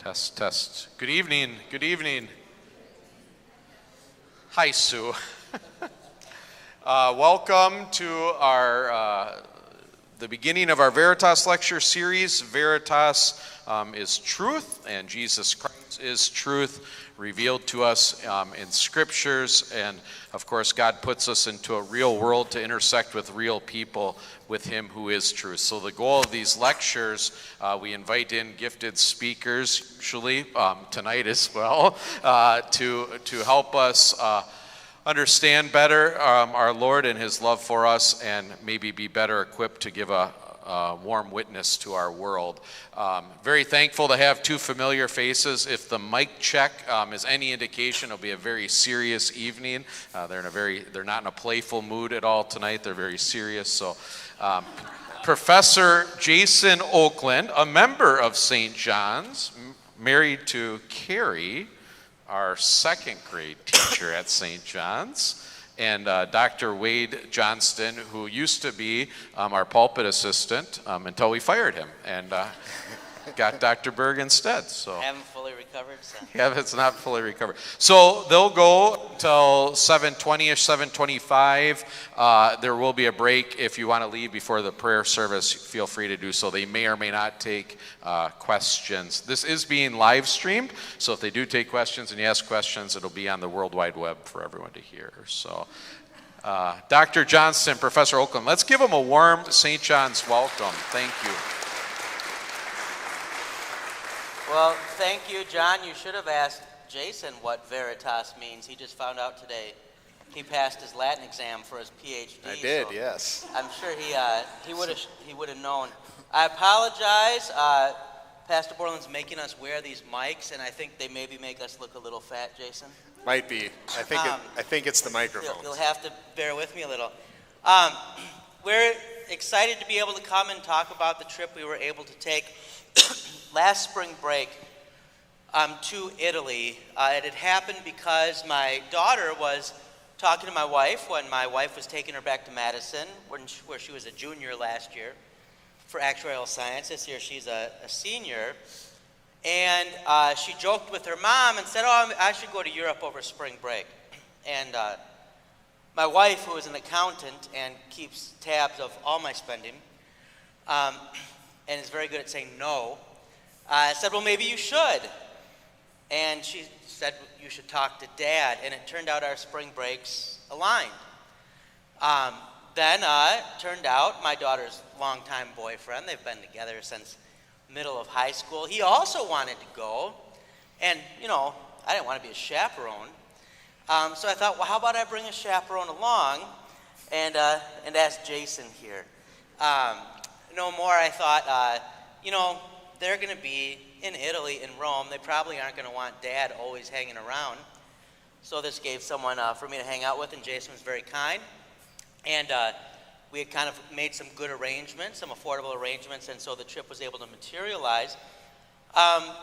Test, test. Good evening. Good evening. Hi, Sue. Welcome to our the beginning of our Veritas lecture series. Veritas is truth, and Jesus Christ is truth revealed to us in scriptures. And of course, God puts us into a real world to intersect with real people with Him who is truth. So the goal of these lectures, we invite in gifted speakers, usually tonight as well, to help us understand better our Lord and His love for us, and maybe be better equipped to give a warm witness to our world. Very thankful to have two familiar faces. If the mic check is any indication, it'll be a very serious evening. They're not in a playful mood at all tonight. They're very serious. So, Professor Jason Oakland, a member of St. John's, married to Carrie, our second grade teacher at St. John's, and Dr. Wade Johnston, who used to be our pulpit assistant until we fired him, and got Dr. Berg instead. So I haven't fully recovered, so. Yeah, it's not fully recovered. So they'll go until 7:20ish, 7:25. There will be a break. If you want to leave before the prayer service, feel free to do so. They may or may not take questions. This is being live streamed, so if they do take questions and you ask questions, it'll be on the World Wide Web for everyone to hear. So, Dr. Johnston, Professor Oakland, let's give them a warm St. John's welcome. Thank you. Well, thank you, John. You should have asked Jason what Veritas means. He just found out today. He passed his Latin exam for his PhD. I did, so yes. I'm sure he would have known. I apologize. Pastor Borland's making us wear these mics, and I think they maybe make us look a little fat, Jason. Might be. I think it's the microphone. You'll have to bear with me a little. We're excited to be able to come and talk about the trip we were able to take last spring break to Italy. It had happened because my daughter was talking to my wife when my wife was taking her back to Madison, where she was a junior last year for actuarial science. This year she's a senior. And she joked with her mom and said, "Oh, I should go to Europe over spring break." And my wife, who is an accountant and keeps tabs of all my spending, and is very good at saying no, said, "Well, maybe you should." And she said, "You should talk to Dad." And it turned out our spring breaks aligned. Then it turned out my daughter's longtime boyfriend, they've been together since middle of high school, he also wanted to go. And, I didn't want to be a chaperone. So I thought, well, how about I bring a chaperone along and ask Jason here. No more, I thought, they're going to be in Italy, in Rome. They probably aren't going to want Dad always hanging around. So this gave someone for me to hang out with, and Jason was very kind. And we had kind of made some good arrangements, some affordable arrangements, and so the trip was able to materialize.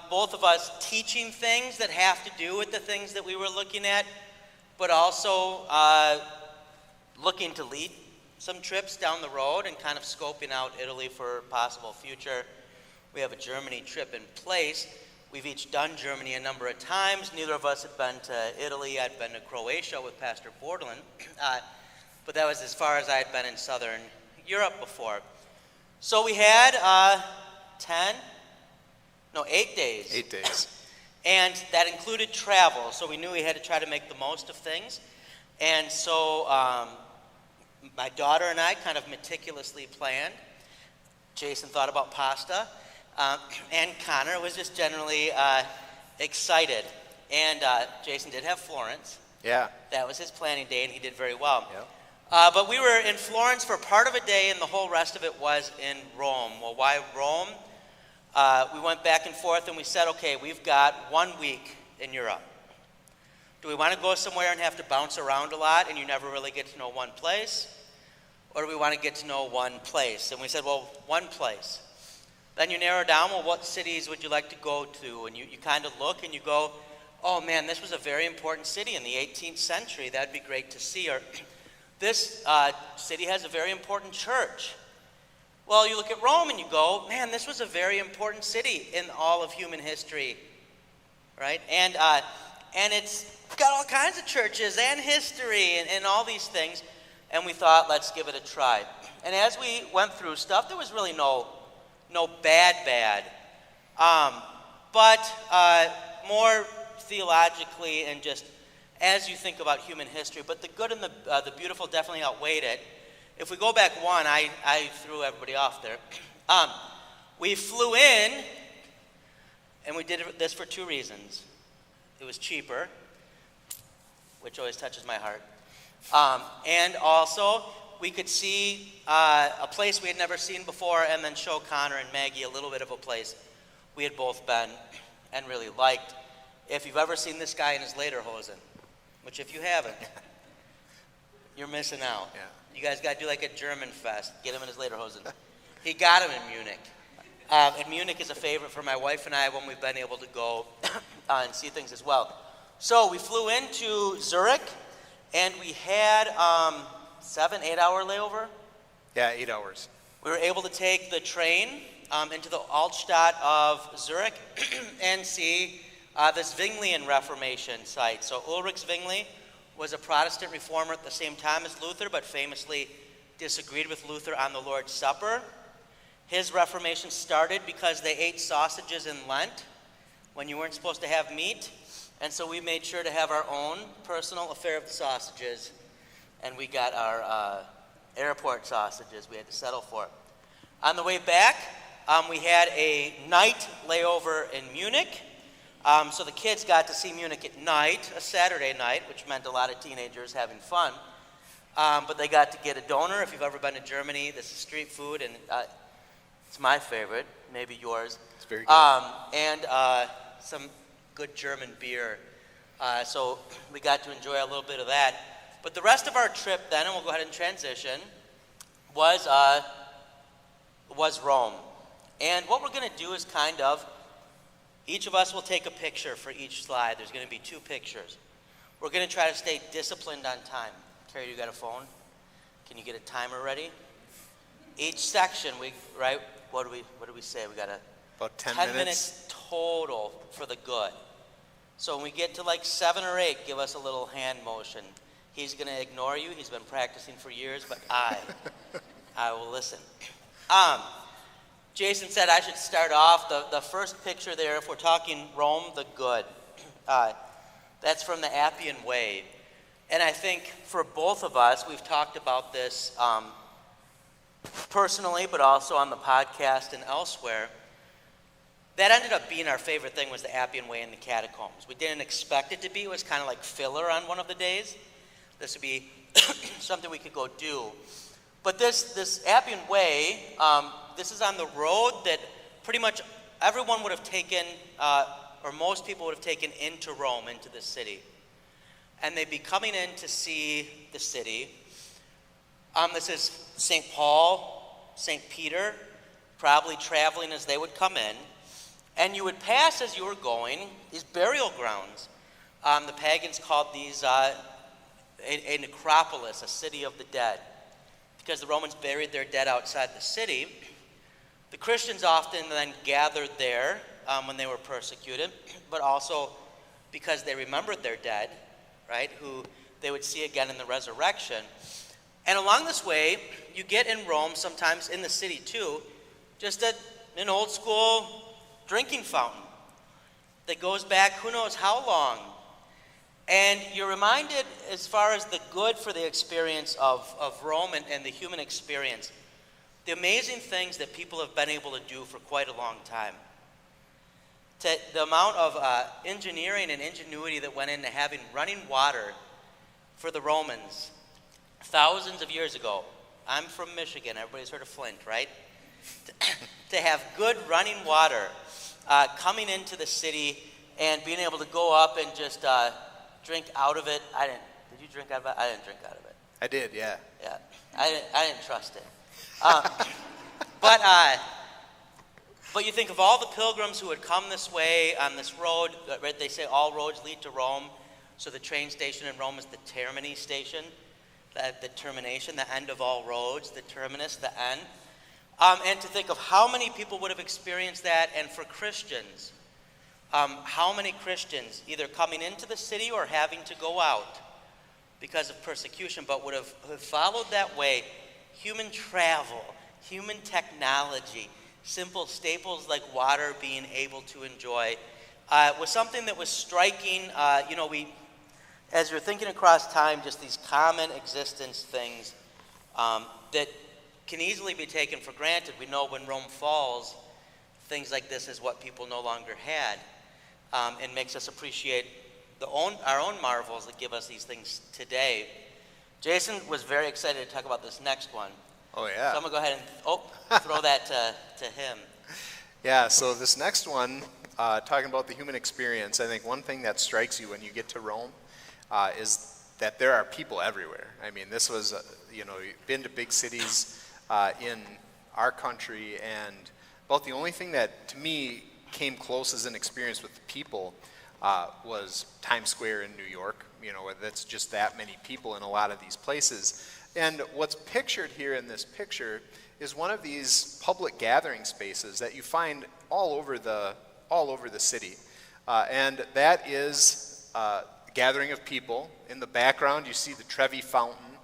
Both of us teaching things that have to do with the things that we were looking at, but also looking to lead some trips down the road and kind of scoping out Italy for a possible future. We have a Germany trip in place. We've each done Germany a number of times. Neither of us had been to Italy. I'd been to Croatia with Pastor Borland, but that was as far as I had been in Southern Europe before. So we had 8 days. 8 days. And that included travel, so we knew we had to try to make the most of things. And so my daughter and I kind of meticulously planned. Jason thought about pasta, and Connor was just generally excited. And Jason did have Florence. Yeah. That was his planning day, and he did very well. Yep. But we were in Florence for part of a day, and the whole rest of it was in Rome. Well, why Rome? We went back and forth, and we said, okay, we've got 1 week in Europe. Do we want to go somewhere and have to bounce around a lot, and you never really get to know one place? Or do we want to get to know one place? And we said, well, one place. Then you narrow down, well, what cities would you like to go to? And you kind of look and you go, oh man, this was a very important city in the 18th century. That'd be great to see. Or this city has a very important church. Well, you look at Rome and you go, man, this was a very important city in all of human history, right? And it's got all kinds of churches and history and all these things. And we thought, let's give it a try. And as we went through stuff, there was really no bad. But more theologically and just as you think about human history. But the good and the beautiful definitely outweighed it. If we go back one, I threw everybody off there. We flew in, and we did this for two reasons. It was cheaper, which always touches my heart. And also, we could see a place we had never seen before, and then show Connor and Maggie a little bit of a place we had both been and really liked. If you've ever seen this guy in his lederhosen, which if you haven't, you're missing out. Yeah. You guys got to do like a German fest. Get him in his lederhosen. He got him in Munich. And Munich is a favorite for my wife and I when we've been able to go and see things as well. So we flew into Zurich, and we had 7-8 hour layover. Yeah, 8 hours. We were able to take the train into the Altstadt of Zurich and see the Zwinglian Reformation site. So Ulrich Zwingli was a Protestant reformer at the same time as Luther, but famously disagreed with Luther on the Lord's Supper. His Reformation started because they ate sausages in Lent when you weren't supposed to have meat. And so we made sure to have our own personal affair of the sausages. And we got our airport sausages we had to settle for. On the way back, we had a night layover in Munich. So the kids got to see Munich at night, a Saturday night, which meant a lot of teenagers having fun. But they got to get a doner. If you've ever been to Germany, this is street food, and it's my favorite, maybe yours. It's very good. And some good German beer. So we got to enjoy a little bit of that. But the rest of our trip then, and we'll go ahead and transition, was Rome. And what we're going to do is kind of, each of us will take a picture for each slide. There's going to be 2 pictures. We're going to try to stay disciplined on time. Carrie, you got a phone? Can you get a timer ready? Each section, right? What do we say? We got about 10 minutes total for the good. So when we get to like 7 or 8, give us a little hand motion. He's going to ignore you. He's been practicing for years, but I will listen. Jason said I should start off. The first picture there, if we're talking Rome the good, that's from the Appian Way. And I think for both of us, we've talked about this personally, but also on the podcast and elsewhere. That ended up being our favorite thing, was the Appian Way and the catacombs. We didn't expect it to be. It was kind of like filler on one of the days. This would be something we could go do. But this Appian Way, this is on the road that pretty much everyone would have taken, or most people would have taken into Rome, into the city. And they'd be coming in to see the city. This is St. Paul, St. Peter, probably traveling as they would come in. And you would pass, as you were going, these burial grounds. The pagans called these a necropolis, a city of the dead, because the Romans buried their dead outside the city. The Christians often then gathered there when they were persecuted, but also because they remembered their dead, right, who they would see again in the resurrection. And along this way, you get in Rome, sometimes in the city too, just an old school drinking fountain that goes back who knows how long. And you're reminded, as far as the good for the experience of Rome and the human experience, the amazing things that people have been able to do for quite a long time. The amount of engineering and ingenuity that went into having running water for the Romans thousands of years ago. I'm from Michigan. Everybody's heard of Flint, right? To have good running water coming into the city and being able to go up and just drink out of it. Did you drink out of it? I didn't drink out of it. I did, yeah. Yeah, I didn't trust it. But you think of all the pilgrims who had come this way on this road. Right? They say all roads lead to Rome. So the train station in Rome is the Termini station, the termination, the end of all roads, the terminus, the end. And to think of how many people would have experienced that, and for Christians, how many Christians either coming into the city or having to go out because of persecution, but would have followed that way. Human travel, human technology, simple staples like water being able to enjoy was something that was striking. As you're thinking across time, just these common existence things that can easily be taken for granted. We know when Rome falls, things like this is what people no longer had, and makes us appreciate our own marvels that give us these things today. Jason was very excited to talk about this next one. Oh, yeah. So I'm going to go ahead and throw that to him. Yeah, so this next one, talking about the human experience, I think one thing that strikes you when you get to Rome is that there are people everywhere. I mean, this was, you've been to big cities in our country, and about the only thing that, to me, came close as an experience with the people was Times Square in New York. That's just that many people in a lot of these places. And what's pictured here in this picture is one of these public gathering spaces that you find all over the city. And that is a gathering of people. In the background, you see the Trevi Fountain.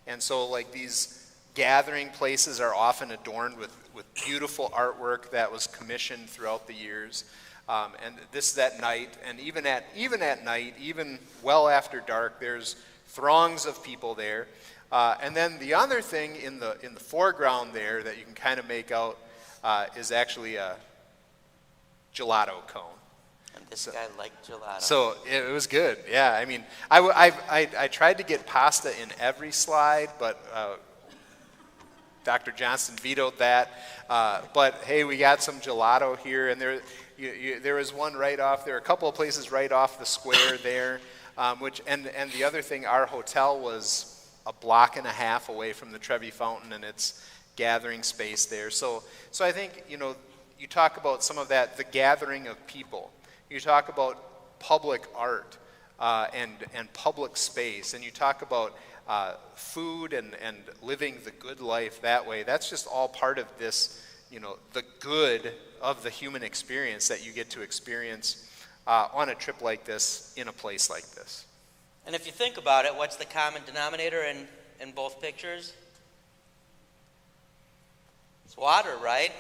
And so, like, these gathering places are often adorned with beautiful artwork that was commissioned throughout the years. And this is at night, and even at night, even well after dark, there's throngs of people there. And then the other thing in the foreground there that you can kind of make out is actually a gelato cone. And this guy liked gelato. So it was good. Yeah, I mean, I tried to get pasta in every slide, but Dr. Johnston vetoed that. But hey, we got some gelato here, and there was one right off. There are a couple of places right off the square there. And the other thing, our hotel was a block and a half away from the Trevi Fountain and its gathering space there. So I think, you talk about some of that, the gathering of people. You talk about public art and public space, and you talk about food and living the good life that way. That's just all part of this, the good of the human experience that you get to experience on a trip like this, in a place like this. And if you think about it, what's the common denominator in both pictures? It's water, right?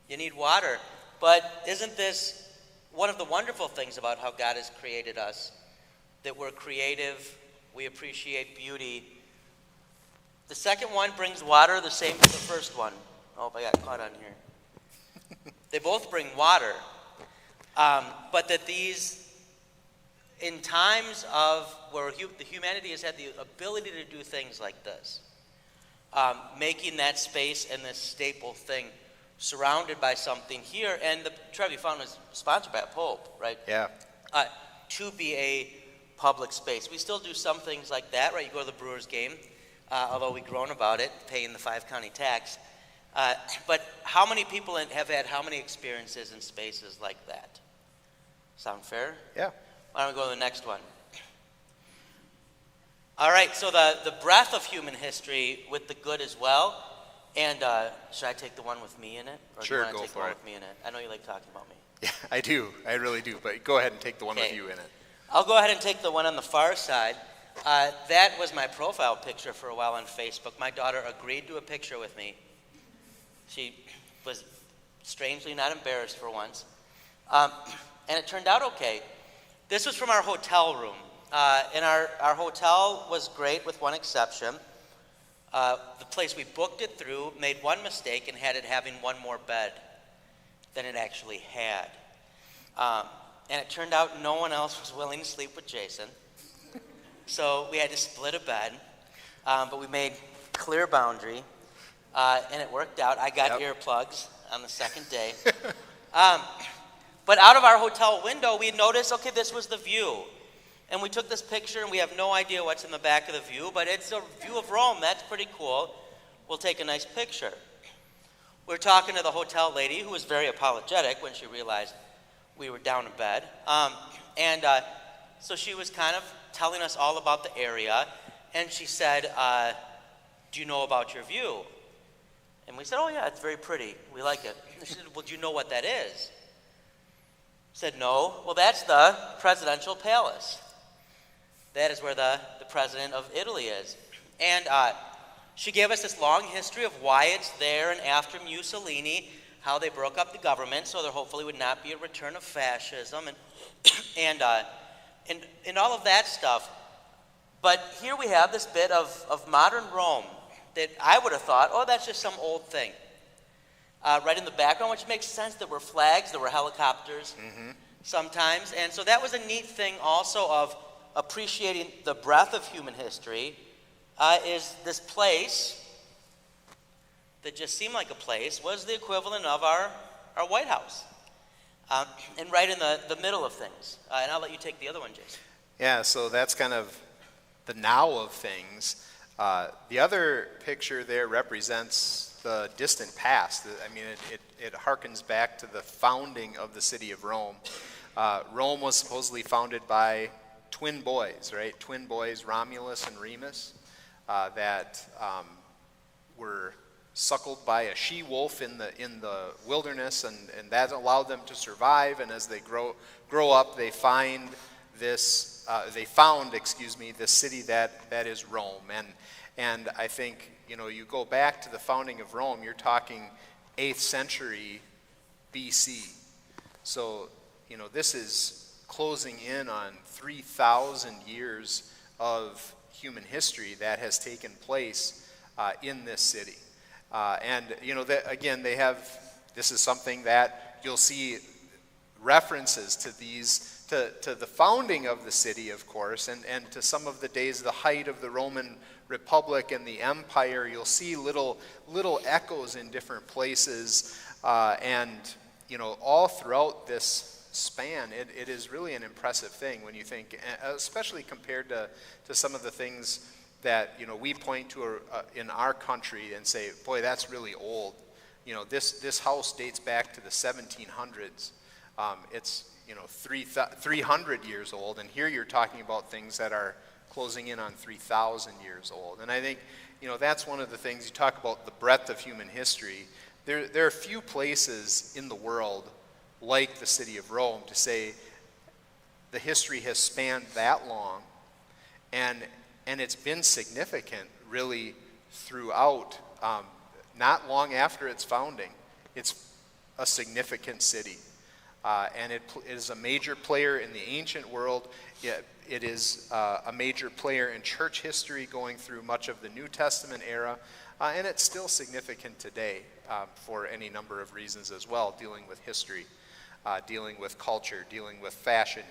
You need water. But isn't this one of the wonderful things about how God has created us? That we're creative, we appreciate beauty. The second one brings water, the same as the first one. Oh, I got caught on here. They both bring water. But that these, in times of where the humanity has had the ability to do things like this, making that space and this staple thing surrounded by something here, and the Trevi Fountain is sponsored by a pope, right? Yeah. To be a public space. We still do some things like that, right? You go to the Brewers game, although we groan about it, paying the 5-county tax. But how many people have had how many experiences in spaces like that? Sound fair? Yeah. Why don't we go to the next one? All right, so the breadth of human history with the good as well. And should I take the one with me in it? Or sure, do you want to go take the for one it. with me in it? I know you like talking about me. Yeah, I do. I really do. But go ahead and take the one with you in it. I'll go ahead and take the one on the far side. That was my profile picture for a while on Facebook. My daughter agreed to a picture with me. She was strangely not embarrassed for once. And it turned out okay. This was from our hotel room. And our hotel was great with one exception. The place we booked it through made one mistake and had it having one more bed than it actually had. And it turned out no one else was willing to sleep with Jason. So we had to split a bed. But we made clear boundary. And it worked out. I got earplugs on the second day. But out of our hotel window, we noticed, okay, this was the view. And we took this picture, and we have no idea what's in the back of the view, but it's a view of Rome. That's pretty cool. We'll take a nice picture. We were talking to the hotel lady, who was very apologetic when she realized we were down in bed. So she was kind of telling us all about the area, and she said, do you know about your view? And we said, oh yeah, it's very pretty. We like it. And she said, well, do you know what that is? I said, no. Well, that's the presidential palace. That is where the president of Italy is. And she gave us this long history of why it's there and after Mussolini, how they broke up the government, so there hopefully would not be a return of fascism and all of that stuff. But here we have this bit of modern Rome that I would have thought, oh, that's just some old thing. Right in the background, which makes sense. There were flags, there were helicopters sometimes. And so that was a neat thing also of appreciating the breadth of human history, is this place that just seemed like a place was the equivalent of our White House. And right in the middle of things. And I'll let you take the other one, Jason. Yeah, so that's kind of the now of things. The other picture there represents the distant past. I mean, it harkens back to the founding of the city of Rome. Rome was supposedly founded by twin boys, right? Twin boys, Romulus and Remus, that were suckled by a she-wolf in the wilderness, and that allowed them to survive. And as they grow up, they found this city that is Rome. And I think, you go back to the founding of Rome, you're talking 8th century BC. So, this is closing in on 3,000 years of human history that has taken place in this city. Again, this is something that you'll see references to these, to the founding of the city, of course, and to some of the days, the height of the Roman Republic and the empire. You'll see little echoes in different places, and all throughout this span, it is really an impressive thing when you think, especially compared to some of the things that we point to in our country and say, boy, that's really old. This house dates back to the 1700s. It's 300 years old, and here you're talking about things that are closing in on 3,000 years old. And I think that's one of the things you talk about, the breadth of human history. There are few places in the world like the city of Rome to say the history has spanned that long, and it's been significant really throughout. Not long after its founding, it's a significant city. And it is a major player in the ancient world. It is a major player in church history going through much of the New Testament era. And it's still significant today for any number of reasons as well, dealing with history, dealing with culture, dealing with fashion,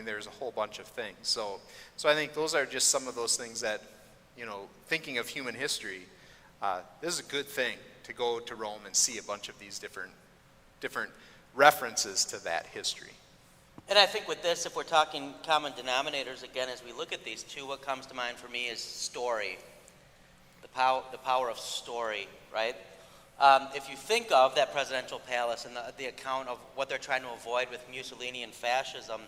there's a whole bunch of things. So I think those are just some of those things that, thinking of human history, this is a good thing to go to Rome and see a bunch of these different references to that history. And I think with this, if we're talking common denominators again, as we look at these two, what comes to mind for me is story. The power of story, right? If you think of that presidential palace and the account of what they're trying to avoid with Mussolini and fascism,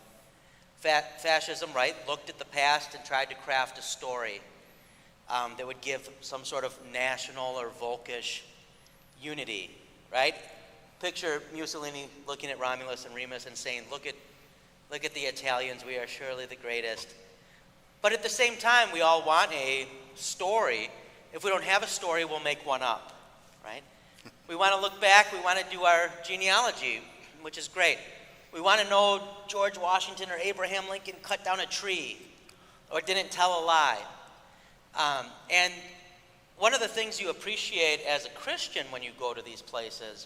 fascism, right, looked at the past and tried to craft a story that would give some sort of national or Volkish unity, right? Picture Mussolini looking at Romulus and Remus and saying, look at the Italians, we are surely the greatest. But at the same time, we all want a story. If we don't have a story, we'll make one up, right? We want to look back, we want to do our genealogy, which is great. We want to know George Washington or Abraham Lincoln cut down a tree or didn't tell a lie. And one of the things you appreciate as a Christian when you go to these places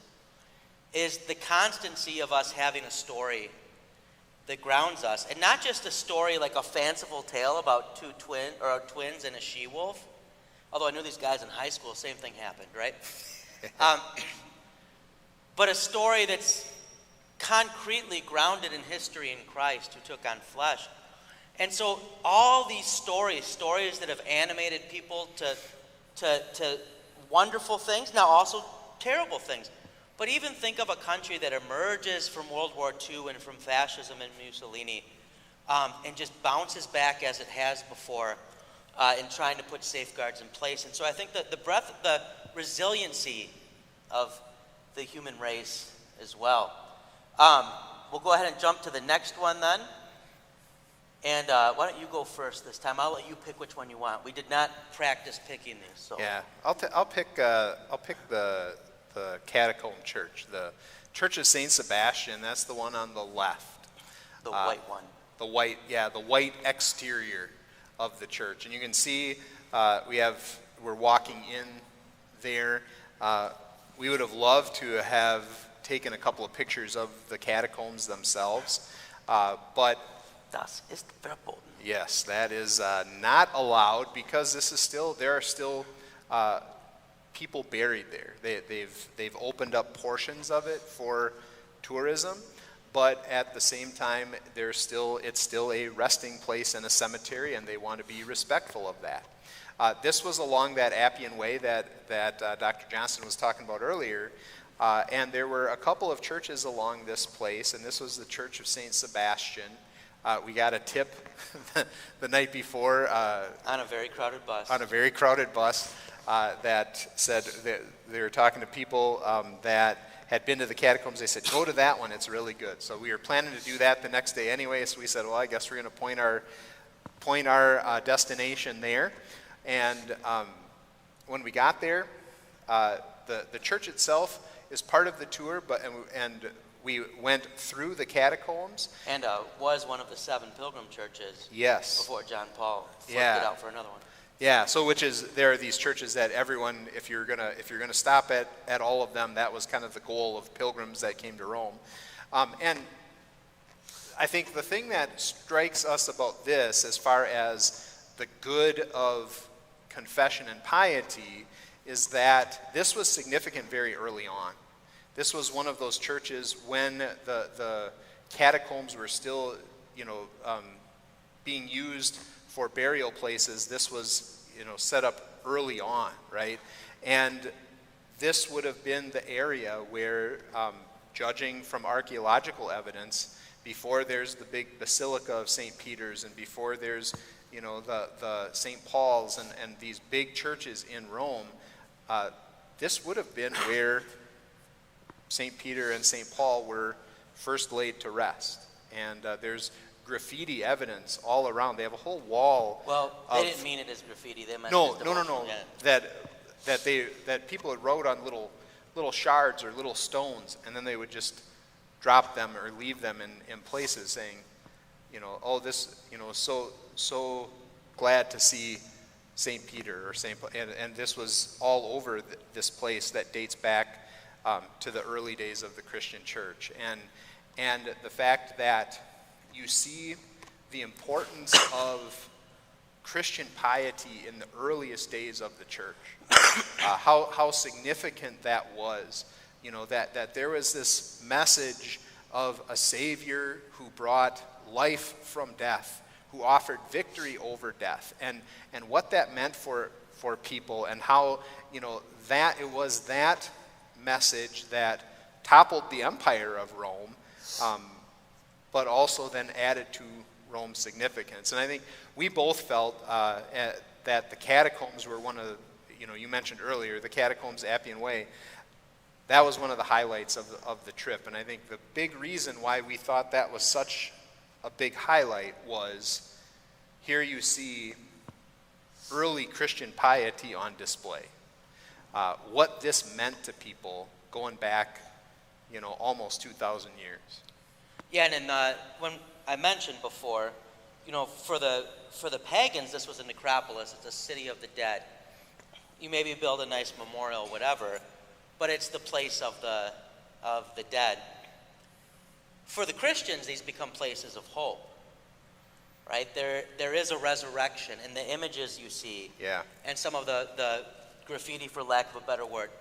is the constancy of us having a story that grounds us. And not just a story like a fanciful tale about twins and a she-wolf. Although I knew these guys in high school, same thing happened, right? But a story that's concretely grounded in history in Christ who took on flesh. And so all these stories that have animated people to wonderful things, now also terrible things. But even think of a country that emerges from World War II and from fascism and Mussolini and just bounces back as it has before in trying to put safeguards in place. And so I think that the breadth, resiliency of the human race as well. We'll go ahead and jump to the next one then. And why don't you go first this time? I'll let you pick which one you want. We did not practice picking these. So. Yeah, I'll pick the Catacomb Church, the Church of Saint Sebastian. That's the one on the left. The white one. The white exterior of the church, and you can see we're walking in there. We would have loved to have taken a couple of pictures of the catacombs themselves, but Das ist verboten. yes, that is not allowed because there are still people buried there. They've opened up portions of it for tourism, but at the same time, it's still a resting place and a cemetery, and they want to be respectful of that. This was along that Appian Way that Dr. Johnston was talking about earlier, and there were a couple of churches along this place, and this was the Church of Saint Sebastian. We got a tip the night before. On a very crowded bus. That said that they were talking to people that had been to the catacombs. They said, go to that one, it's really good. So we were planning to do that the next day anyway, so we said, well, I guess we're going to point our destination there. And when we got there, the church itself is part of the tour, and we went through the catacombs. And was one of the 7 pilgrim churches. Yes. Before John Paul flipped it out for another one. Yeah, so there are these churches that everyone, if you're gonna stop at all of them, that was kind of the goal of pilgrims that came to Rome. And I think the thing that strikes us about this, as far as the good of confession and piety, is that this was significant very early on. This was one of those churches when the catacombs were still, being used for burial places. This was, set up early on, right? And this would have been the area where, judging from archaeological evidence, before there's the big Basilica of St. Peter's and before there's, the St. Paul's and these big churches in Rome, this would have been where St. Peter and St. Paul were first laid to rest. And there's graffiti evidence all around. They have a whole wall. Well, they didn't mean it as graffiti. They meant no. Yeah. That people had wrote on little shards or little stones, and then they would just drop them or leave them in places, saying, so glad to see St. Peter or St. Paul. And this was all over this place that dates back to the early days of the Christian church. And the fact that you see the importance of Christian piety in the earliest days of the church, how significant that was, that there was this message of a Savior who brought life from death, who offered victory over death, and what that meant for people, and how, that it was that message that toppled the empire of Rome, but also then added to Rome's significance. And I think we both felt that the catacombs were one of, you mentioned earlier, the catacombs, Appian Way, that was one of the highlights of the trip. And I think the big reason why we thought that was such a big highlight was here you see early Christian piety on display. What this meant to people going back, almost 2,000 years. Yeah, and when I mentioned before, for the pagans, this was a necropolis. It's a city of the dead. You maybe build a nice memorial, whatever, but it's the place of the dead. For the Christians, these become places of hope. Right? There is a resurrection, and the images you see, and some of the graffiti, for lack of a better word,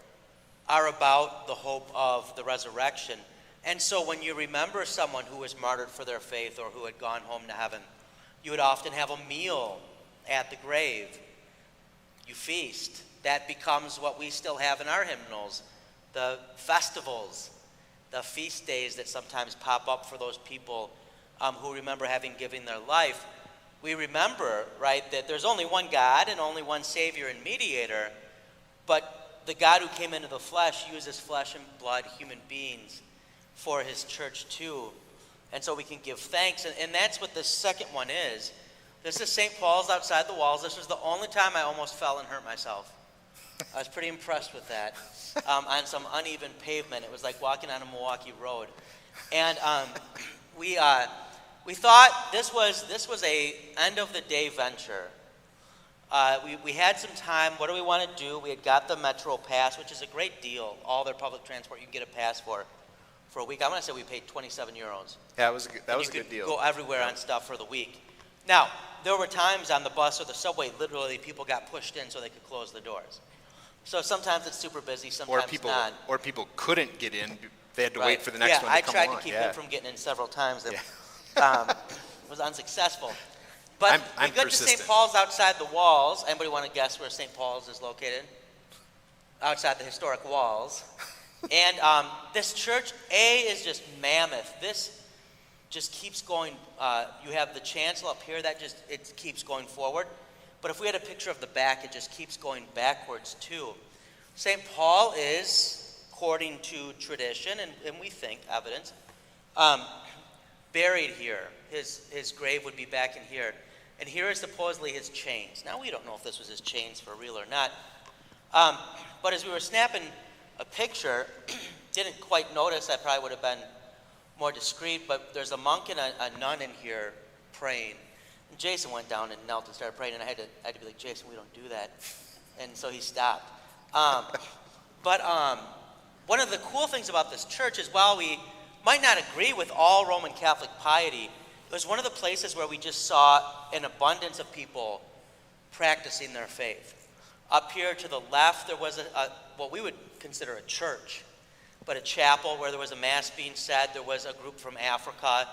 are about the hope of the resurrection. And so when you remember someone who was martyred for their faith or who had gone home to heaven, you would often have a meal at the grave. You feast. That becomes what we still have in our hymnals, the festivals, the feast days that sometimes pop up for those people who remember having given their life. We remember, right, that there's only one God and only one Savior and mediator, but the God who came into the flesh uses flesh and blood human beings for his church too. And so we can give thanks. And that's what the second one is. This is St. Paul's outside the walls. This was the only time I almost fell and hurt myself. I was pretty impressed with that. On some uneven pavement. It was like walking on a Milwaukee road. And we thought this was a end of the day venture. We had some time. What do we want to do? We had got the Metro pass, which is a great deal. All their public transport you can get a pass for a week. I'm going to say we paid 27 euros. Yeah, that was a good deal. Go everywhere on stuff for the week. Now, there were times on the bus or the subway, literally people got pushed in so they could close the doors. So sometimes it's super busy, sometimes not. Or people couldn't get in. They had to Right. wait for the next one to come I along. tried to keep him from getting in several times. It was unsuccessful. But I'm we go to persistent. St. Paul's outside the walls. Anybody want to guess where St. Paul's is located? Outside the historic walls. And this church, is just mammoth. This just keeps going. You have the chancel up here. It keeps going forward. But if we had a picture of the back, it just keeps going backwards too. St. Paul is, according to tradition, and we think evidence, buried here. His grave would be back in here. And here is supposedly his chains. Now, we don't know if this was his chains for real or not. But as we were snapping a picture, didn't quite notice, I probably would have been more discreet, but there's a monk and a nun in here praying. And Jason went down and knelt and started praying, and I had to be like, Jason, we don't do that. And so he stopped. But one of the cool things about this church is while we might not agree with all Roman Catholic piety, it was one of the places where we just saw an abundance of people practicing their faith. Up here to the left, there was what we would consider a church, but a chapel where there was a mass being said. There was a group from Africa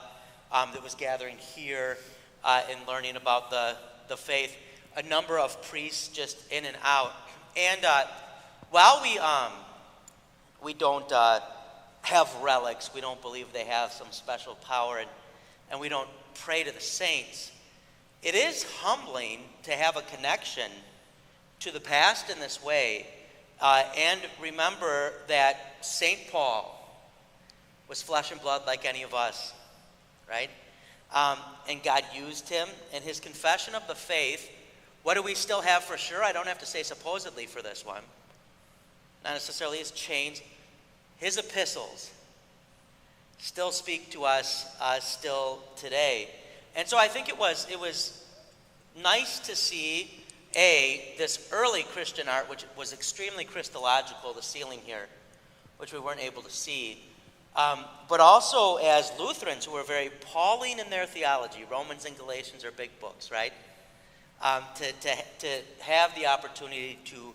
that was gathering here and learning about the faith. A number of priests just in and out. And while we don't have relics, we don't believe they have some special power, and we don't pray to the saints, it is humbling to have a connection to the past in this way, and remember that St. Paul was flesh and blood like any of us, right? And God used him, and his confession of the faith. What do we still have for sure? I don't have to say supposedly for this one. Not necessarily his chains. His epistles still speak to us still today. And so I think it was nice to see, this early Christian art, which was extremely Christological, the ceiling here, which we weren't able to see. But also as Lutherans who were very Pauline in their theology. Romans and Galatians are big books, right? To have the opportunity to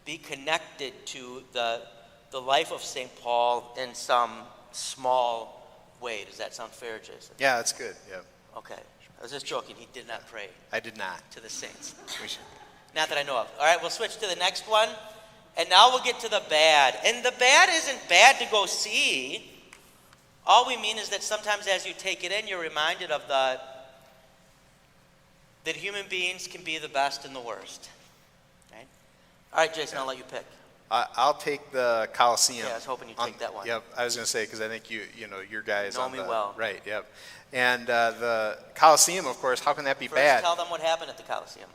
be connected to the life of St. Paul in some small way. Does that sound fair, Jason? Yeah, that's good. Yeah. Okay. I was just joking. He did not pray I did not. to the saints. We should. Not that I know of. All right, we'll switch to the next one. And now we'll get to the bad. And the bad isn't bad to go see. All we mean is that sometimes as you take it in, you're reminded of that human beings can be the best and the worst. Right? All right, Jason, I'll let you pick. I'll take the Colosseum. Yeah, I was hoping you'd take that one. Yep, I was going to say, because I think you know your guy is know on me the well. right. Yep, and the Colosseum, of course. How can that be First, bad? tell them what happened at the Colosseum.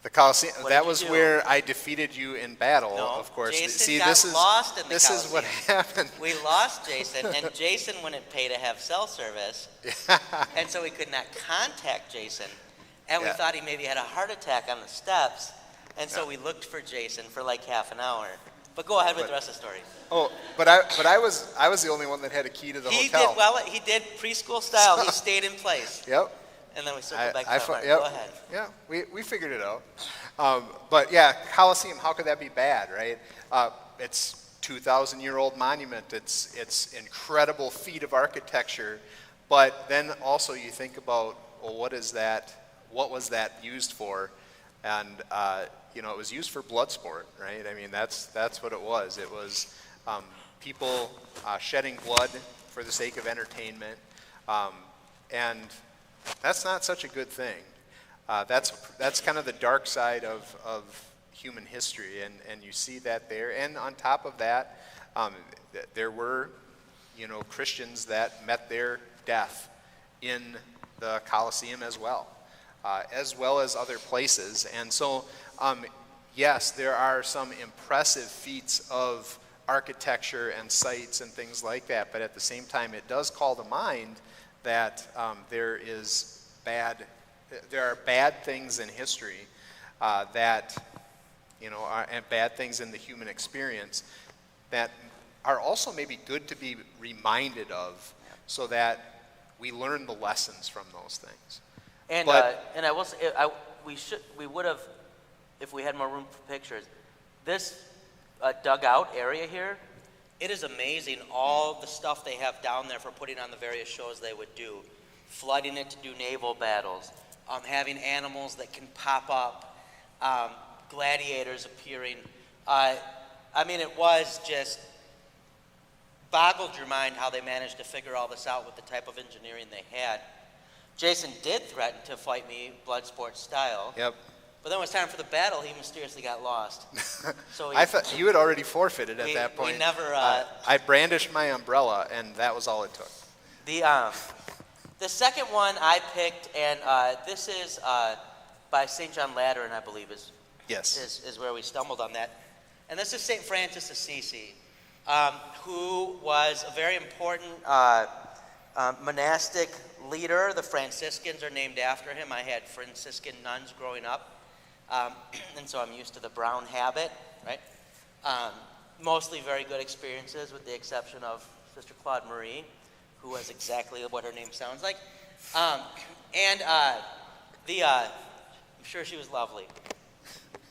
The Colosseum. What That did you was do? where I defeated you in battle. No, of course. Jason See, got this is lost in the this is what Colosseum. happened. We lost Jason, and Jason wouldn't pay to have cell service, and so we could not contact Jason. And we Yeah. thought he maybe had a heart attack on the steps, and so Yeah. we looked for Jason for like half an hour. But go ahead with the rest of the story. Oh, but I was the only one that had a key to the He hotel. did well. He did preschool style. He stayed in place, Yep. and then we circled back to that part. yep. Go ahead. Yeah, we figured it out. But yeah, Colosseum, how could that be bad, right? It's 2,000-year-old monument. It's incredible feat of architecture. But then also you think about, well, what is that? What was that used for? And it was used for blood sport, right? I mean, that's what it was. It was people shedding blood for the sake of entertainment, and that's not such a good thing. That's kind of the dark side of human history, and you see that there. And on top of that, there were, Christians that met their death in the Colosseum as well as other places. And so, yes, there are some impressive feats of architecture and sites and things like that, but at the same time, it does call to mind that there are bad things in history that, and bad things in the human experience that are also maybe good to be reminded of, so that we learn the lessons from those things. And I will say, we would have, if we had more room for pictures, this dugout area here, it is amazing all the stuff they have down there for putting on the various shows they would do. Flooding it to do naval battles, having animals that can pop up, gladiators appearing. It was just boggled your mind how they managed to figure all this out with the type of engineering they had. Jason did threaten to fight me blood sport style. Yep. But then when it was time for the battle, he mysteriously got lost. So I thought you had already forfeited at that point. We never. I brandished my umbrella, and that was all it took. The second one I picked, and this is by St. John Lateran, I believe, is where we stumbled on that. And this is St. Francis Assisi, who was a very important monastic leader. The Franciscans are named after him. I had Franciscan nuns growing up, and so I'm used to the brown habit, right? Mostly very good experiences, with the exception of Sister Claude Marie, who was exactly what her name sounds like. I'm sure she was lovely.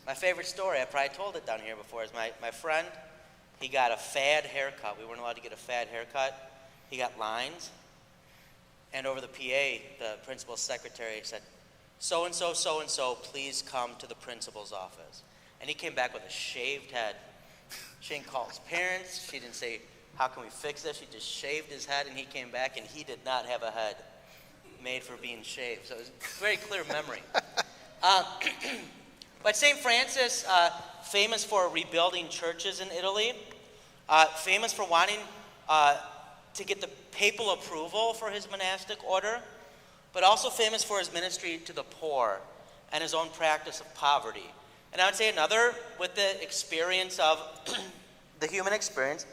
My favorite story, I probably told it down here before, is my friend, he got a fad haircut. We weren't allowed to get a fad haircut. He got lines. And over the PA, the principal's secretary said, so-and-so, so-and-so, please come to the principal's office. And he came back with a shaved head. She didn't call his parents. She didn't say, how can we fix this? She just shaved his head, and he came back, and he did not have a head made for being shaved. So it was a very clear memory. But St. Francis, famous for rebuilding churches in Italy, famous for wanting to get the papal approval for his monastic order, but also famous for his ministry to the poor and his own practice of poverty. And I would say another, with the experience of the human experience,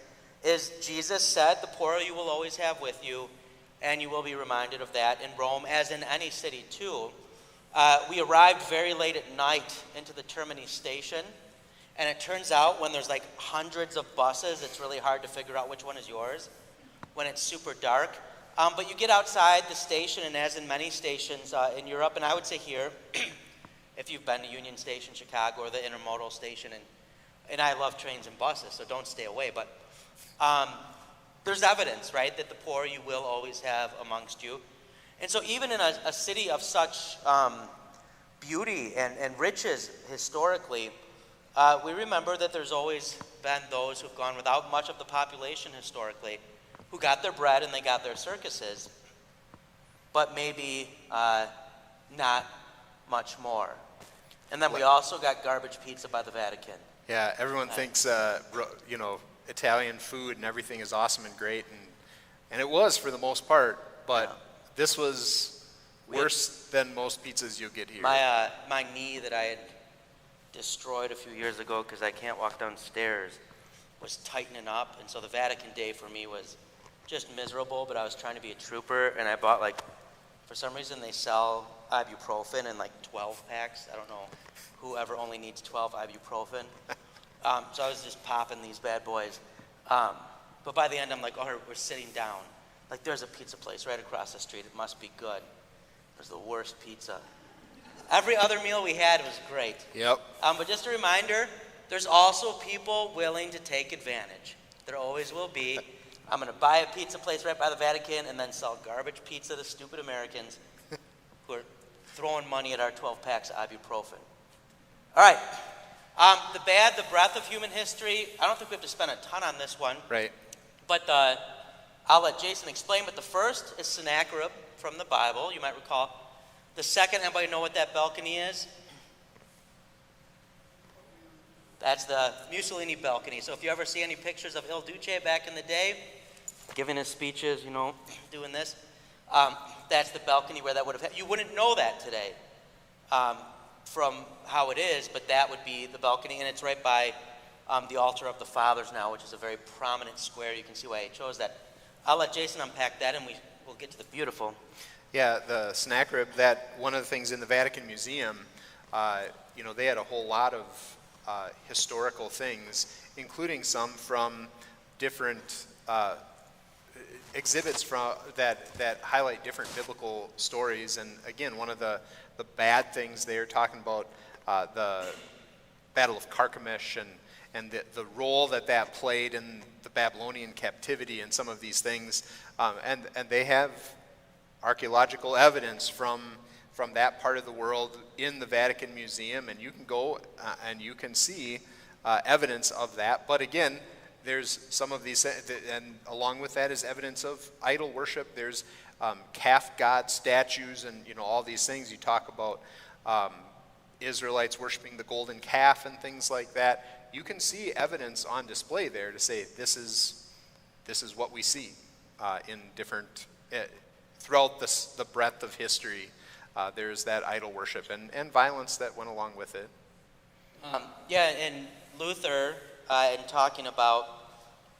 is Jesus said, the poor you will always have with you, and you will be reminded of that in Rome, as in any city too. We arrived very late at night into the Termini station, and it turns out when there's like hundreds of buses, it's really hard to figure out which one is yours when it's super dark. But you get outside the station, and as in many stations in Europe, and I would say here, if you've been to Union Station, Chicago, or the intermodal station, and I love trains and buses, so don't stay away, but there's evidence, right, that the poor you will always have amongst you. And so even in a city of such beauty and riches historically, we remember that there's always been those who've gone without much of the population historically, who got their bread and they got their circuses, but maybe not much more. And then we also got garbage pizza by the Vatican. Yeah, everyone thinks, Italian food and everything is awesome and great, and it was for the most part, but this was worse than most pizzas you'll get here. My knee that I had destroyed a few years ago because I can't walk downstairs was tightening up, and so the Vatican Day for me was just miserable, but I was trying to be a trooper, and I bought, for some reason they sell ibuprofen in 12 packs. I don't know whoever only needs 12 ibuprofen. So I was just popping these bad boys. But by the end, I'm like, oh, we're sitting down. There's a pizza place right across the street. It must be good. It was the worst pizza. Every other meal we had was great. Yep. But just a reminder, there's also people willing to take advantage. There always will be. I'm going to buy a pizza place right by the Vatican and then sell garbage pizza to stupid Americans who are throwing money at our 12 packs of ibuprofen. All right. The bad, the breadth of human history. I don't think we have to spend a ton on this one. Right. But I'll let Jason explain. But the first is Sennacherib from the Bible, you might recall. The second, anybody know what that balcony is? That's the Mussolini balcony. So if you ever see any pictures of Il Duce back in the day, giving his speeches, doing this, that's the balcony where that would have. You wouldn't know that today from how it is, but that would be the balcony, and it's right by the altar of the fathers now, which is a very prominent square. You can see why he chose that. I'll let Jason unpack that, and we'll get to the beautiful. Yeah, the snack rib, that one of the things in the Vatican Museum, they had a whole lot of historical things, including some from different exhibits that highlight different biblical stories. And again, one of the bad things they're talking about, the Battle of Carchemish and the role that played in the Babylonian captivity and some of these things. And they have archaeological evidence from that part of the world in the Vatican Museum, and you can go and you can see evidence of that. But again, there's some of these, and along with that is evidence of idol worship. There's calf god statues and all these things. You talk about Israelites worshiping the golden calf and things like that. You can see evidence on display there to say this is what we see in different throughout the breadth of history. There's that idol worship and violence that went along with it. And Luther, in talking about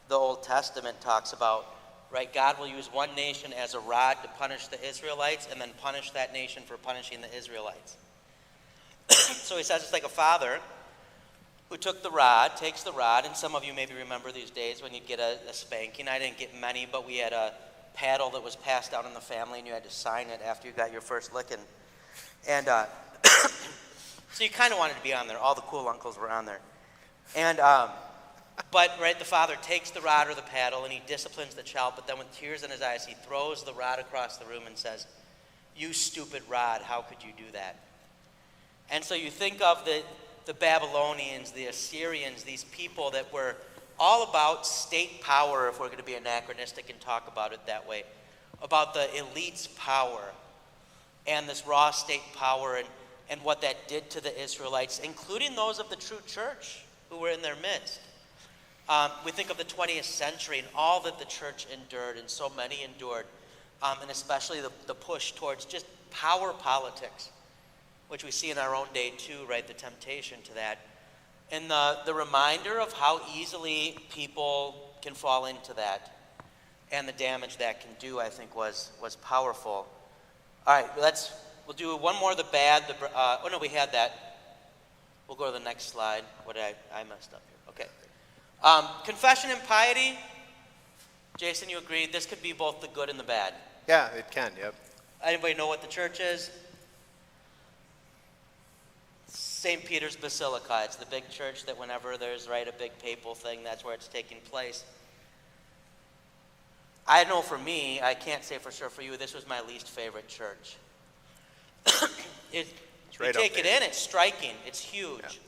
the Old Testament, talks about, right, God will use one nation as a rod to punish the Israelites and then punish that nation for punishing the Israelites. So he says it's like a father who takes the rod, and some of you maybe remember these days when you'd get a spanking. I didn't get many, but we had a paddle that was passed down in the family, and you had to sign it after you got your first licking. And so you kind of wanted to be on there. All the cool uncles were on there. And but right, the father takes the rod or the paddle, and he disciplines the child, but then with tears in his eyes, he throws the rod across the room and says, "You stupid rod, how could you do that?" And so you think of the Babylonians, the Assyrians, these people that were all about state power, if we're going to be anachronistic and talk about it that way, about the elite's power and this raw state power and what that did to the Israelites, including those of the true church who were in their midst. We think of the 20th century and all that the church endured, and so many endured, and especially the push towards just power politics, which we see in our own day too, right, the temptation to that. And the reminder of how easily people can fall into that and the damage that can do, I think, was powerful. All right, we'll do one more of the bad. We had that. We'll go to the next slide. What did I messed up here? Okay. Confession and piety. Jason, you agreed this could be both the good and the bad. Yeah, it can, yep. Anybody know what the church is? St. Peter's Basilica. It's the big church that whenever there's, right, a big papal thing, that's where it's taking place. I know for me, I can't say for sure for you, this was my least favorite church. It's right you take up it there. in, it's striking, it's huge.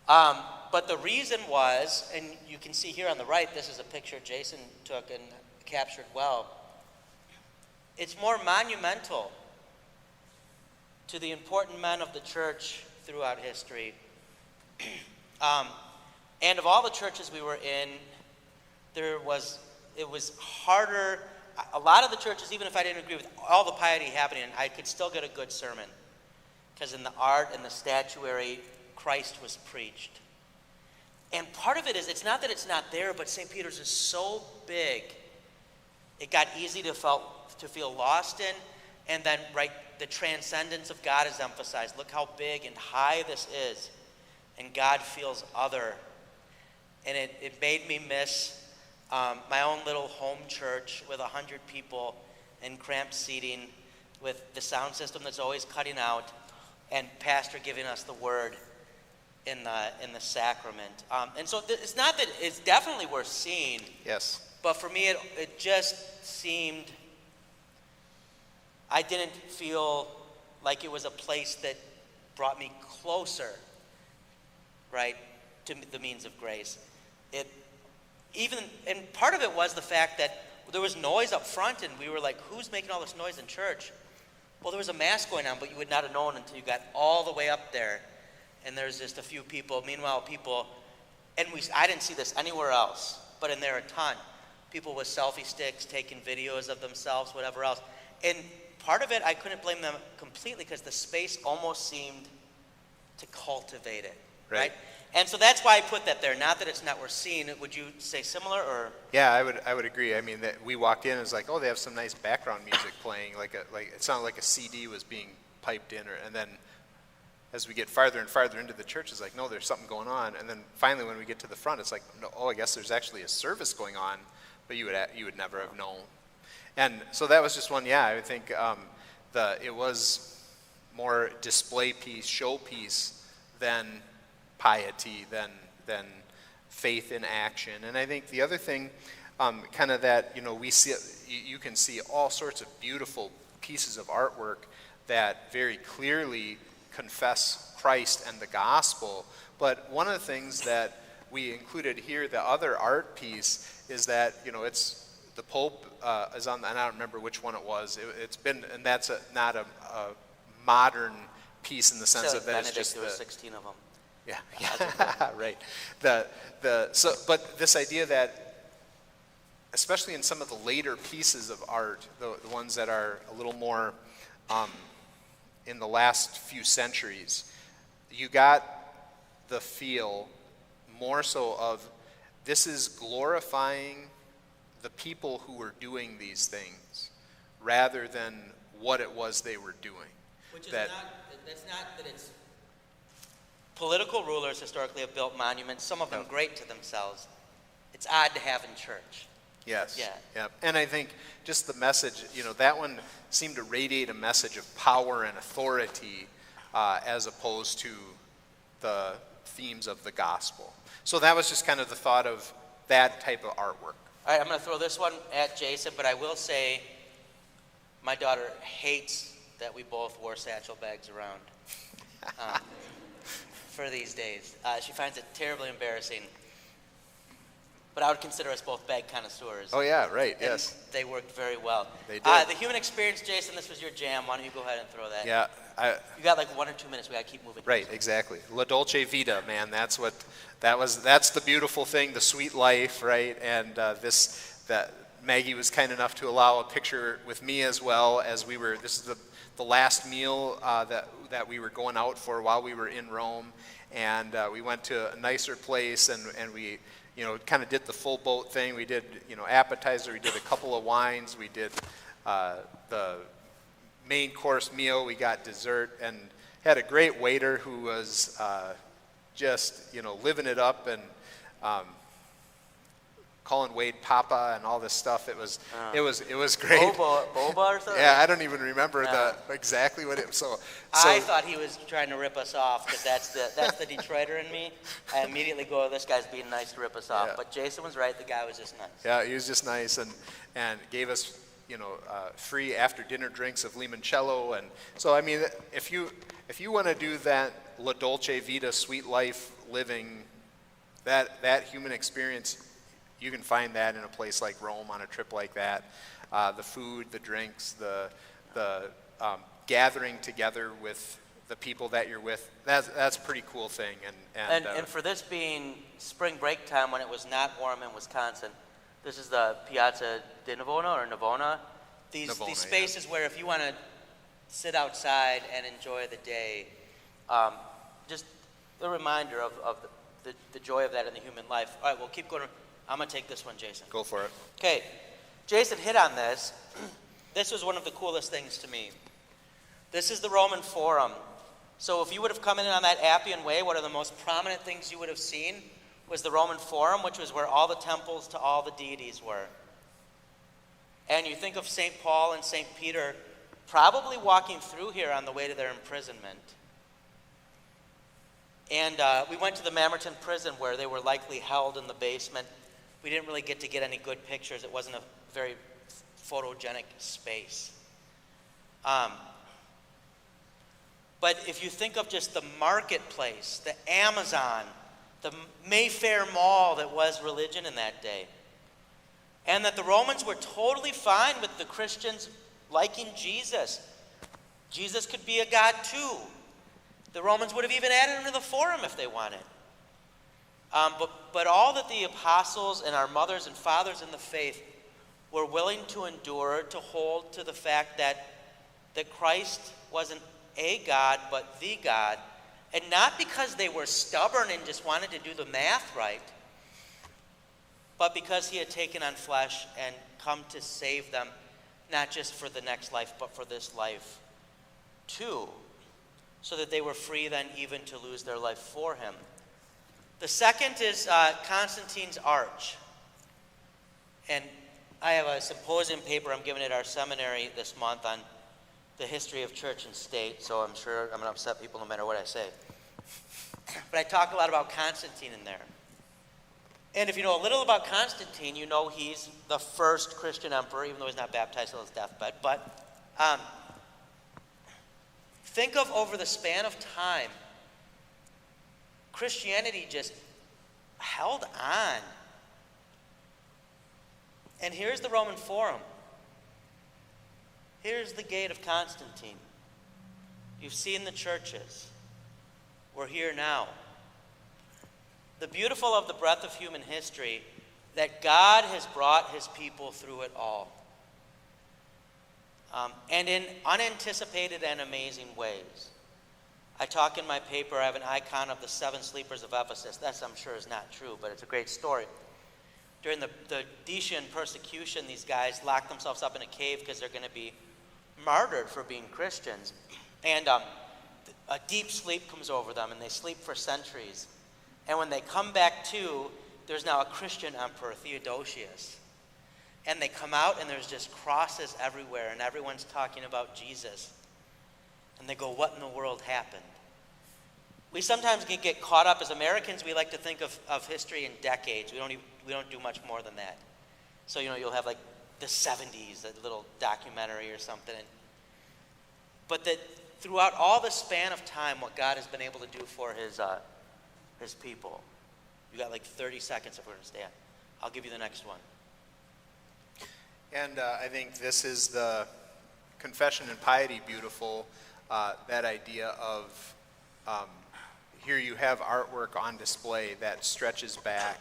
Yeah. But the reason was, and you can see here on the right, this is a picture Jason took and captured well. It's more monumental to the important men of the church throughout history. And of all the churches we were in, it was harder. A lot of the churches, even if I didn't agree with all the piety happening, I could still get a good sermon. Because in the art and the statuary, Christ was preached. And part of it is, it's not that it's not there, but St. Peter's is so big, it got easy to feel lost in. And then, right, the transcendence of God is emphasized. Look how big and high this is. And God feels other. And it made me miss my own little home church with 100 people and cramped seating with the sound system that's always cutting out and pastor giving us the word in the sacrament. And so it's not that it's definitely worth seeing. Yes. But for me, it just seemed, I didn't feel like it was a place that brought me closer, right, to the means of grace. And part of it was the fact that there was noise up front, and we were like, who's making all this noise in church? Well, there was a mass going on, but you would not have known until you got all the way up there. and there's just a few people. Meanwhile, I didn't see this anywhere else, but in there a ton. People with selfie sticks taking videos of themselves, whatever else. And part of it, I couldn't blame them completely because the space almost seemed to cultivate it, right? And so that's why I put that there. Not that it's not worth seeing. Would you say similar, or? Yeah, I would agree. I mean, that we walked in, it's like, oh, they have some nice background music playing. Like it sounded like a CD was being piped in, and then as we get farther and farther into the church, it's like, no, there's something going on. And then finally, when we get to the front, it's like, no, oh, I guess there's actually a service going on, but you would never have known. And so that was just one. Yeah, I think it was more display piece, show piece than piety, than faith in action. And I think the other thing, kind of that, we see, you can see all sorts of beautiful pieces of artwork that very clearly confess Christ and the gospel. But one of the things that we included here, the other art piece, is that, it's the Pope is on, and I don't remember which one it was. It's been, and that's not a modern piece in the sense of that Benedict, it's just there were 16 of them. Yeah, right. But this idea that, especially in some of the later pieces of art, the ones that are a little more in the last few centuries, you got the feel more so of this is glorifying the people who were doing these things rather than what it was they were doing. Which is that's not that it's... Political rulers historically have built monuments, some of them great to themselves. It's odd to have in church. Yes. Yeah. And I think just the message, that one seemed to radiate a message of power and authority as opposed to the themes of the gospel. So that was just kind of the thought of that type of artwork. All right, I'm going to throw this one at Jason, but I will say my daughter hates that we both wore satchel bags around for these days. She finds it terribly embarrassing. But I would consider us both bag connoisseurs. Oh, yeah, right, and yes. They worked very well. They did. The human experience, Jason, this was your jam. Why don't you go ahead and throw that? Yeah. You got like 1 or 2 minutes. We got to keep moving. Right, exactly. La Dolce Vita, man, that's the beautiful thing, the sweet life, right? And that Maggie was kind enough to allow a picture with me as well as this is the last meal that we were going out for while we were in Rome. And we went to a nicer place and we, kind of did the full boat thing. We did, appetizer, we did a couple of wines, we did the main course meal, we got dessert, and had a great waiter who was just, living it up and calling Wade Papa and all this stuff. It was great. Boba or something? Yeah, I don't even remember exactly what it was. So I thought he was trying to rip us off because that's the Detroiter in me. I immediately go, this guy's being nice to rip us off. Yeah. But Jason was right. The guy was just nice. Yeah, he was just nice and gave us free after dinner drinks of limoncello. And so I mean, if you want to do that La Dolce Vita sweet life living, that human experience, you can find that in a place like Rome on a trip like that. The food, the drinks, the gathering together with the people that you're with, that's a pretty cool thing. And for this being spring break time when it was not warm in Wisconsin, this is the Piazza di Navona or Navona. These spaces where if you want to sit outside and enjoy the day, just a reminder of the joy of that in the human life. All right, we'll keep going. I'm going to take this one, Jason. Go for it. Okay. Jason hit on this. This was one of the coolest things to me. This is the Roman Forum. So if you would have come in on that Appian Way, one of the most prominent things you would have seen was the Roman Forum, which was where all the temples to all the deities were. And you think of St. Paul and St. Peter probably walking through here on the way to their imprisonment. And we went to the Mamerton prison where they were likely held in the basement. We didn't really get to get any good pictures. It wasn't a very photogenic space. But if you think of just the marketplace, the Amazon, the Mayfair Mall that was religion in that day, and that the Romans were totally fine with the Christians liking Jesus. Jesus could be a god too. The Romans would have even added him to the forum if they wanted. But all that the apostles and our mothers and fathers in the faith were willing to endure, to hold to the fact that Christ wasn't a God, but the God, and not because they were stubborn and just wanted to do the math right, but because he had taken on flesh and come to save them, not just for the next life, but for this life too, so that they were free then even to lose their life for him. The second is Constantine's Arch. And I have a symposium paper I'm giving at our seminary this month on the history of church and state, so I'm sure I'm going to upset people no matter what I say. But I talk a lot about Constantine in there. And if you know a little about Constantine, you know he's the first Christian emperor, even though he's not baptized till his deathbed. But think of over the span of time, Christianity just held on. And here's the Roman Forum. Here's the gate of Constantine. You've seen the churches. We're here now. The beautiful of the breadth of human history, that God has brought his people through it all. And in unanticipated and amazing ways. I talk in my paper, I have an icon of the 7 sleepers of Ephesus. That, I'm sure, is not true, but it's a great story. During the Decian persecution, these guys locked themselves up in a cave because they're going to be martyred for being Christians. And a deep sleep comes over them, and they sleep for centuries. And when they come back to, there's now a Christian emperor, Theodosius. And they come out, and there's just crosses everywhere, and everyone's talking about Jesus. And they go, what in the world happened? We sometimes get caught up as Americans. We like to think of history in decades. We don't do much more than that. So, you'll have like the 70s, a little documentary or something. But that throughout all the span of time, what God has been able to do for his people. You got like 30 seconds if we're going to stay on. I'll give you the next one. And I think this is the Confession and Piety beautiful, that idea of here you have artwork on display that stretches back,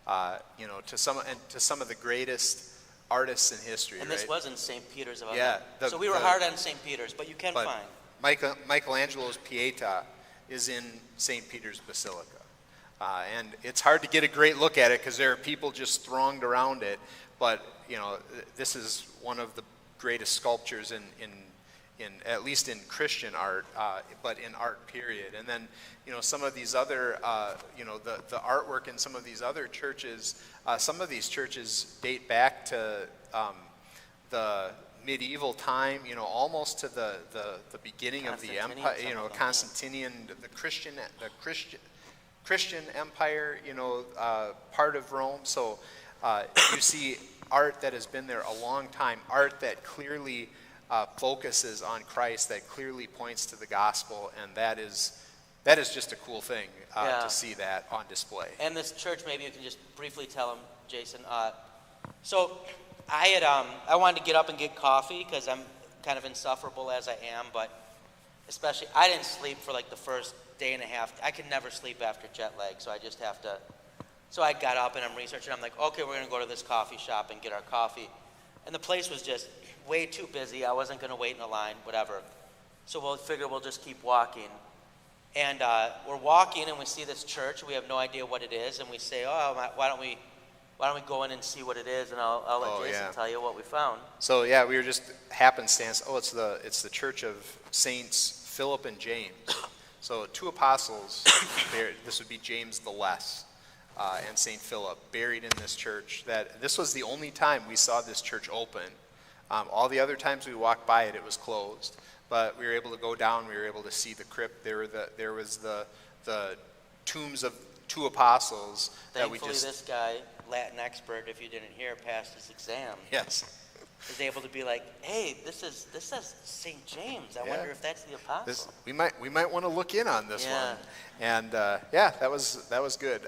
to some of the greatest artists in history. And this was in St. Peter's of Yeah. So we were hard on St. Peter's, but you can find. Michelangelo's Pieta is in St. Peter's Basilica. And it's hard to get a great look at it because there are people just thronged around it. But, this is one of the greatest sculptures in at least in Christian art, but in art period. And then, some of these other, the artwork in some of these other churches, some of these churches date back to the medieval time, almost to the beginning of the empire, Constantinian, the Christian empire, part of Rome. So you see art that has been there a long time, art that clearly focuses on Christ, that clearly points to the gospel, and that is just a cool thing to see that on display. And this church, maybe you can just briefly tell them, Jason. So I wanted to get up and get coffee because I'm kind of insufferable as I am, but especially I didn't sleep for like the first day and a half. I can never sleep after jet lag, so I just have to. So I got up and I'm researching. I'm like, okay, we're going to go to this coffee shop and get our coffee. And the place was just way too busy. I wasn't going to wait in a line, whatever. So we'll figure we'll just keep walking. And we're walking and we see this church. We have no idea what it is. And we say, why don't we go in and see what it is? And I'll let Jason tell you what we found. So yeah, we were just happenstance. It's the Church of Saints Philip and James. So 2 apostles. This would be James the Less. And St. Philip, buried in this church. This was the only time we saw this church open. All the other times we walked by it, it was closed. But we were able to go down. We were able to see the crypt. There was the tombs of 2 apostles. Thankfully, this guy, Latin expert, if you didn't hear, passed his exam. Yes. Is able to be like, hey, this says St. James. I wonder if that's the apostle. We might want to look in on this one. And that was good.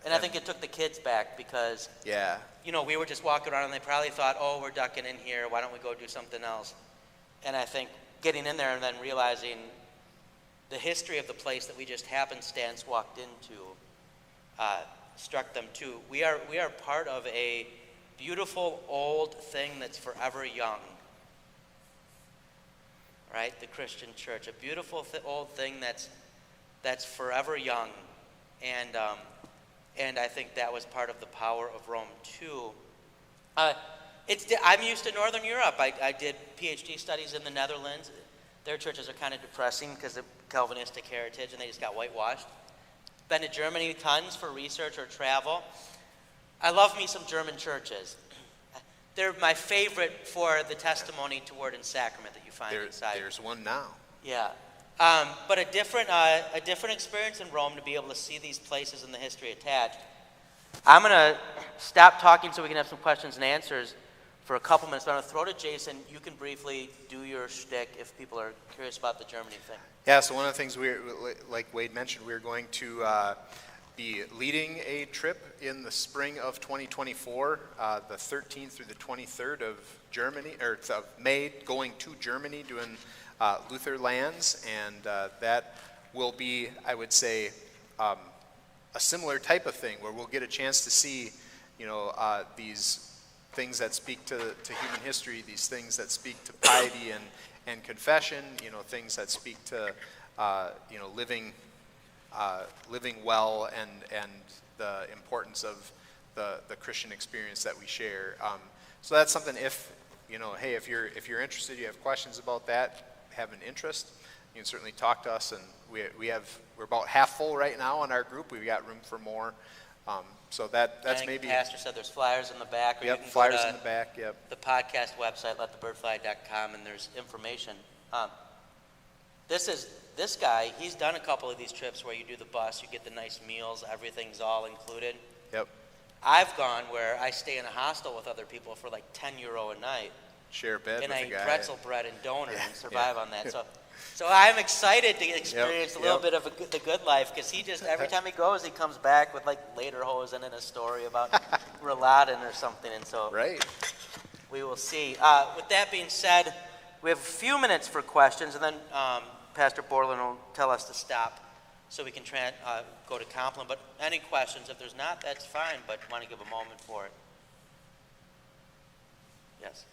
And I think it took the kids back because we were just walking around and they probably thought, oh, we're ducking in here. Why don't we go do something else? And I think getting in there and then realizing the history of the place that we just happenstance walked into struck them too. We are part of a beautiful old thing that's forever young. Right? The Christian church, a beautiful old thing that's forever young. And I think that was part of the power of Rome too. I'm used to Northern Europe. I did PhD studies in the Netherlands. Their churches are kind of depressing because of Calvinistic heritage, and they just got whitewashed. Been to Germany tons for research or travel. I love me some German churches. They're my favorite for the testimony to word and sacrament that you find inside. There's one now. Yeah. But a different experience in Rome to be able to see these places and the history attached. I'm going to stop talking so we can have some questions and answers for a couple minutes. I'm going to throw to Jason. You can briefly do your shtick if people are curious about the Germany thing. Yeah, so one of the things like Wade mentioned, we're going to be leading a trip in the spring of 2024, the 13th through the 23rd of May, going to Germany, doing Luther lands, and that will be, I would say, a similar type of thing where we'll get a chance to see, these things that speak to human history, these things that speak to piety and confession, things that speak to living well and the importance of the Christian experience that we share. So that's something. If you're interested, you have questions about that, have an interest, you can certainly talk to us. And we're about half full right now in our group. We've got room for more. So that's maybe. Pastor said there's flyers in the back. Or yep, you can flyers go to in the back. Yep. The podcast website, letthebirdfly.com, and there's information. This guy, he's done a couple of these trips where you do the bus, you get the nice meals, everything's all included. Yep. I've gone where I stay in a hostel with other people for like €10 a night. Share a bed and with I a eat guy. pretzel bread and donut and survive on that. So I'm excited to experience a little bit of the good life, because he just, every time he goes, he comes back with like lederhosen and a story about Rouladen or something. And so right. We will see. With that being said, we have a few minutes for questions, and then Pastor Borland will tell us to stop so we can go to Compline. But any questions? If there's not, that's fine, but want to give a moment for it. Yes?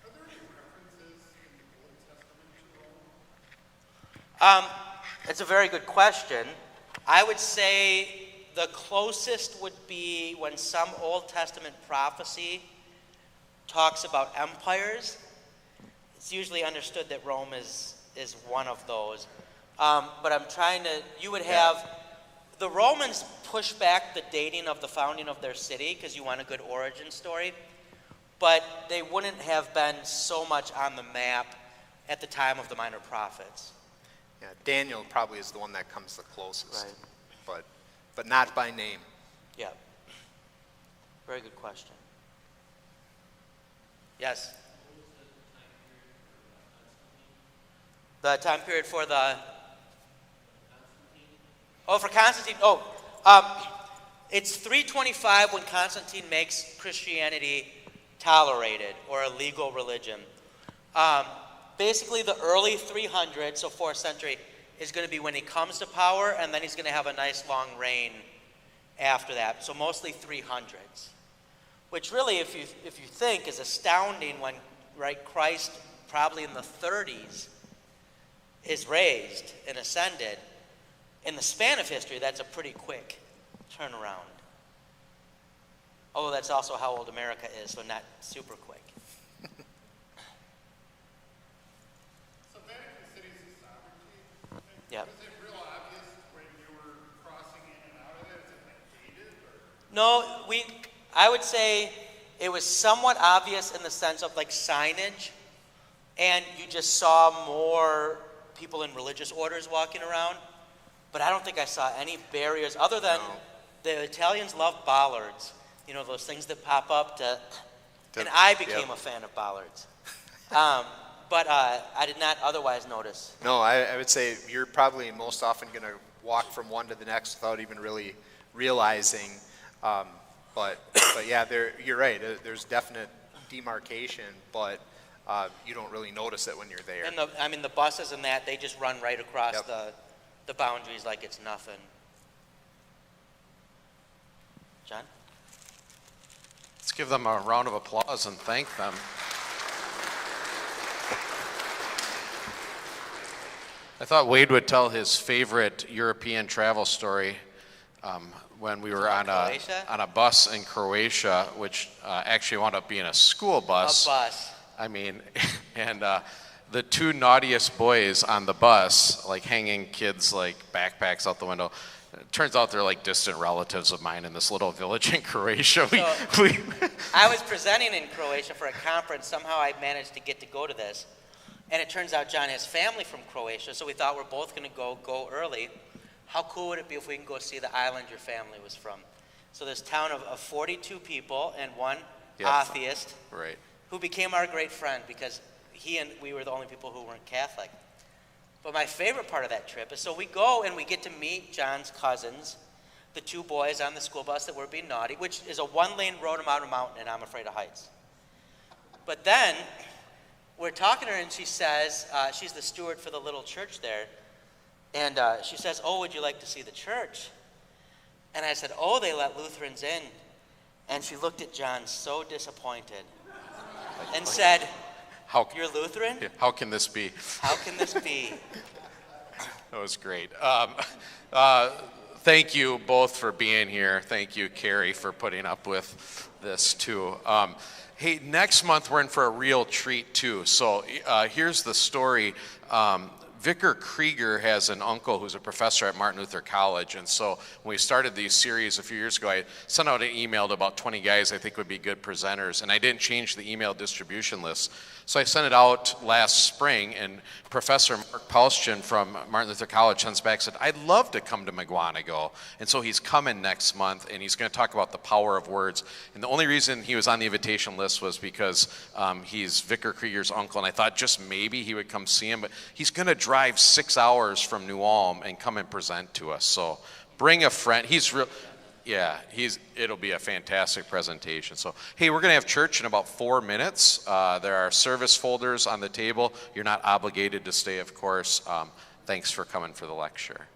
Are there any references in the Old Testament to Rome? It's a very good question. I would say the closest would be when some Old Testament prophecy talks about empires. It's usually understood that Rome is one of those. But I'm trying to, you would have, the Romans push back the dating of the founding of their city because you want a good origin story, but they wouldn't have been so much on the map at the time of the minor prophets. Yeah, Daniel probably is the one that comes the closest, Right. but not by name. Yeah. Very good question. Yes? The time period for the... Oh, for Constantine. It's 325 when Constantine makes Christianity tolerated, or a legal religion. Basically, the early 300s, so 4th century, is going to be when he comes to power, and then he's going to have a nice long reign after that. So mostly 300s, which really, if you think, is astounding when Christ, probably in the 30s, is raised and ascended. In the span of history, that's a pretty quick turnaround. Although that's also how old America is, so not super quick. So Vatican City's sovereignty, Yep. was it real obvious when you were crossing in and out of it? Is it like gated? Or? No, I would say it was somewhat obvious in the sense of like signage, and you just saw more people in religious orders walking around, but I don't think I saw any barriers other than the Italians love bollards, those things that pop up and I became a fan of bollards. But I did not otherwise notice. No, I would say you're probably most often going to walk from one to the next without even really realizing. But yeah, you're right. There's definite demarcation, but you don't really notice it when you're there. And the buses and that, they just run right across Yep. the boundaries like it's nothing. John? Let's give them a round of applause and thank them. I thought Wade would tell his favorite European travel story when we were on a bus in Croatia, which actually wound up being a school bus. A bus. I mean, and the two naughtiest boys on the bus, like hanging kids like backpacks out the window. It turns out they're like distant relatives of mine in this little village in Croatia. I was presenting in Croatia for a conference. Somehow I managed to get to go to this. And it turns out John has family from Croatia, so we thought we're both going to go early. How cool would it be if we can go see the island your family was from? So this town of 42 people and one atheist, right, who became our great friend because he and we were the only people who weren't Catholic. But my favorite part of that trip is so we go and we get to meet John's cousins, the two boys on the school bus that were being naughty, which is a one-lane road about a mountain, and I'm afraid of heights. But then we're talking to her, and she says, she's the steward for the little church there, and she says, "Oh, would you like to see the church?" And I said, "Oh, they let Lutherans in." And she looked at John so disappointed and said, "You're Lutheran? How can this be?" How can this be? That was great. Thank you both for being here. Thank you, Carrie, for putting up with this too. Hey, next month we're in for a real treat too. So here's the story. Vicar Krieger has an uncle who's a professor at Martin Luther College, and so when we started these series a few years ago, I sent out an email to about 20 guys I think would be good presenters, and I didn't change the email distribution list. So I sent it out last spring, and Professor Mark Paulschen from Martin Luther College sends back and said, "I'd love to come to McGuanago." And so he's coming next month, and he's going to talk about the power of words. And the only reason he was on the invitation list was because he's Vicar Krieger's uncle, and I thought just maybe he would come see him. But he's going to drive 6 hours from New Ulm and come and present to us. So bring a friend. He's real. Yeah, it'll be a fantastic presentation. So, hey, we're going to have church in about 4 minutes. There are service folders on the table. You're not obligated to stay, of course. Thanks for coming for the lecture.